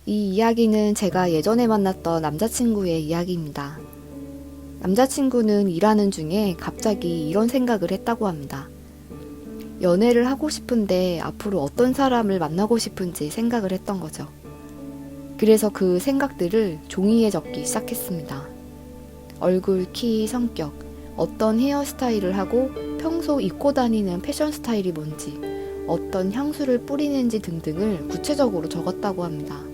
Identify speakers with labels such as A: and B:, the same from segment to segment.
A: 이 이야기는 제가 예전에 만났던 남자친구의 이야기입니다. 남자친구는 일하는 중에 갑자기 이런 생각을 했다고 합니다. 연애를 하고 싶은데 앞으로 어떤 사람을 만나고 싶은지 생각을 했던 거죠. 그래서 그 생각들을 종이에 적기 시작했습니다. 얼굴, 키, 성격, 어떤 헤어스타일을 하고 평소 입고 다니는 패션 스타일이 뭔지, 어떤 향수를 뿌리는지 등등을 구체적으로 적었다고 합니다.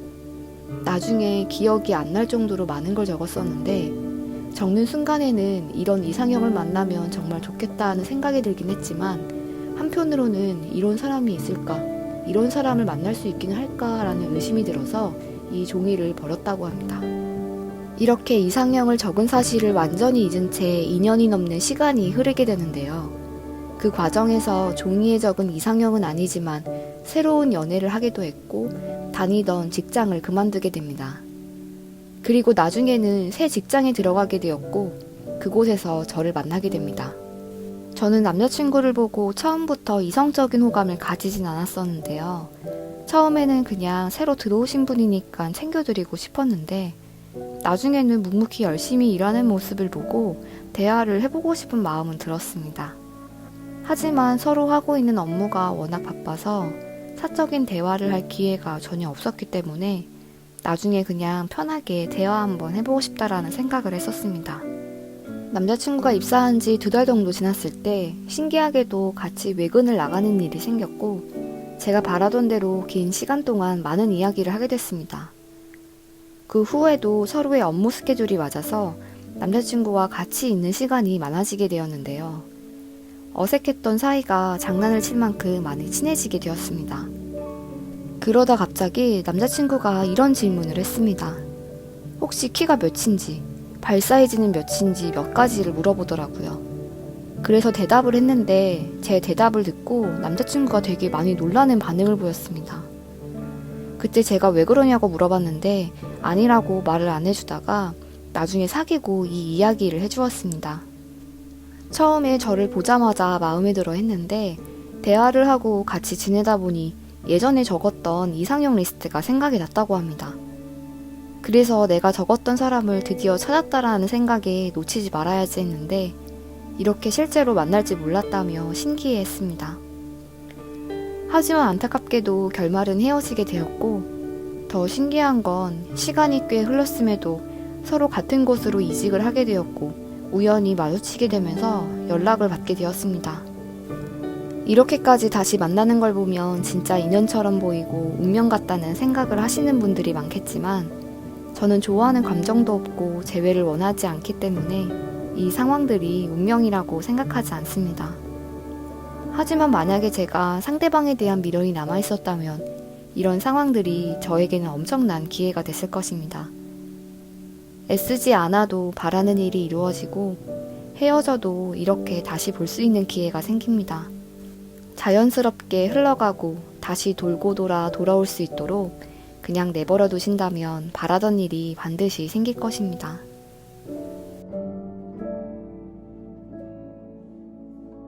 A: 나중에 기억이 안 날 정도로 많은 걸 적었었는데 적는 순간에는 이런 이상형을 만나면 정말 좋겠다 하는 생각이 들긴 했지만 한편으로는 이런 사람이 있을까? 이런 사람을 만날 수 있기는 할까라는 의심이 들어서 이 종이를 버렸다고 합니다. 이렇게 이상형을 적은 사실을 완전히 잊은 채 2년이 넘는 시간이 흐르게 되는데요. 그 과정에서 종이에 적은 이상형은 아니지만 새로운 연애를 하기도 했고 다니던 직장을 그만두게 됩니다. 그리고 나중에는 새 직장에 들어가게 되었고 그곳에서 저를 만나게 됩니다. 저는 남자친구를 보고 처음부터 이성적인 호감을 가지진 않았었는데요. 처음에는 그냥 새로 들어오신 분이니까 챙겨드리고 싶었는데 나중에는 묵묵히 열심히 일하는 모습을 보고 대화를 해보고 싶은 마음은 들었습니다. 하지만 서로 하고 있는 업무가 워낙 바빠서 사적인 대화를 할 기회가 전혀 없었기 때문에 나중에 그냥 편하게 대화 한번 해보고 싶다라는 생각을 했었습니다. 남자친구가 입사한 지 2달 정도 지났을 때 신기하게도 같이 외근을 나가는 일이 생겼고 제가 바라던 대로 긴 시간 동안 많은 이야기를 하게 됐습니다. 그 후에도 서로의 업무 스케줄이 맞아서 남자친구와 같이 있는 시간이 많아지게 되었는데요. 어색했던 사이가 장난을 칠 만큼 많이 친해지게 되었습니다. 그러다 갑자기 남자친구가 이런 질문을 했습니다. 혹시 키가 몇인지, 발 사이즈는 몇인지 몇 가지를 물어보더라고요. 그래서 대답을 했는데 제 대답을 듣고 남자친구가 되게 많이 놀라는 반응을 보였습니다. 그때 제가 왜 그러냐고 물어봤는데 아니라고 말을 안 해주다가 나중에 사귀고 이 이야기를 해주었습니다. 처음에 저를 보자마자 마음에 들어 했는데 대화를 하고 같이 지내다 보니 예전에 적었던 이상형 리스트가 생각이 났다고 합니다. 그래서 내가 적었던 사람을 드디어 찾았다라는 생각에 놓치지 말아야지 했는데 이렇게 실제로 만날지 몰랐다며 신기해했습니다. 하지만 안타깝게도 결말은 헤어지게 되었고 더 신기한 건 시간이 꽤 흘렀음에도 서로 같은 곳으로 이직을 하게 되었고 우연히 마주치게 되면서 연락을 받게 되었습니다. 이렇게까지 다시 만나는 걸 보면 진짜 인연처럼 보이고 운명 같다는 생각을 하시는 분들이 많겠지만 저는 좋아하는 감정도 없고 재회를 원하지 않기 때문에 이 상황들이 운명이라고 생각하지 않습니다. 하지만 만약에 제가 상대방에 대한 미련이 남아있었다면 이런 상황들이 저에게는 엄청난 기회가 됐을 것입니다. 애쓰지 않아도 바라는 일이 이루어지고 헤어져도 이렇게 다시 볼 수 있는 기회가 생깁니다. 자연스럽게 흘러가고 다시 돌고 돌아 돌아올 수 있도록 그냥 내버려 두신다면 바라던 일이 반드시 생길 것입니다.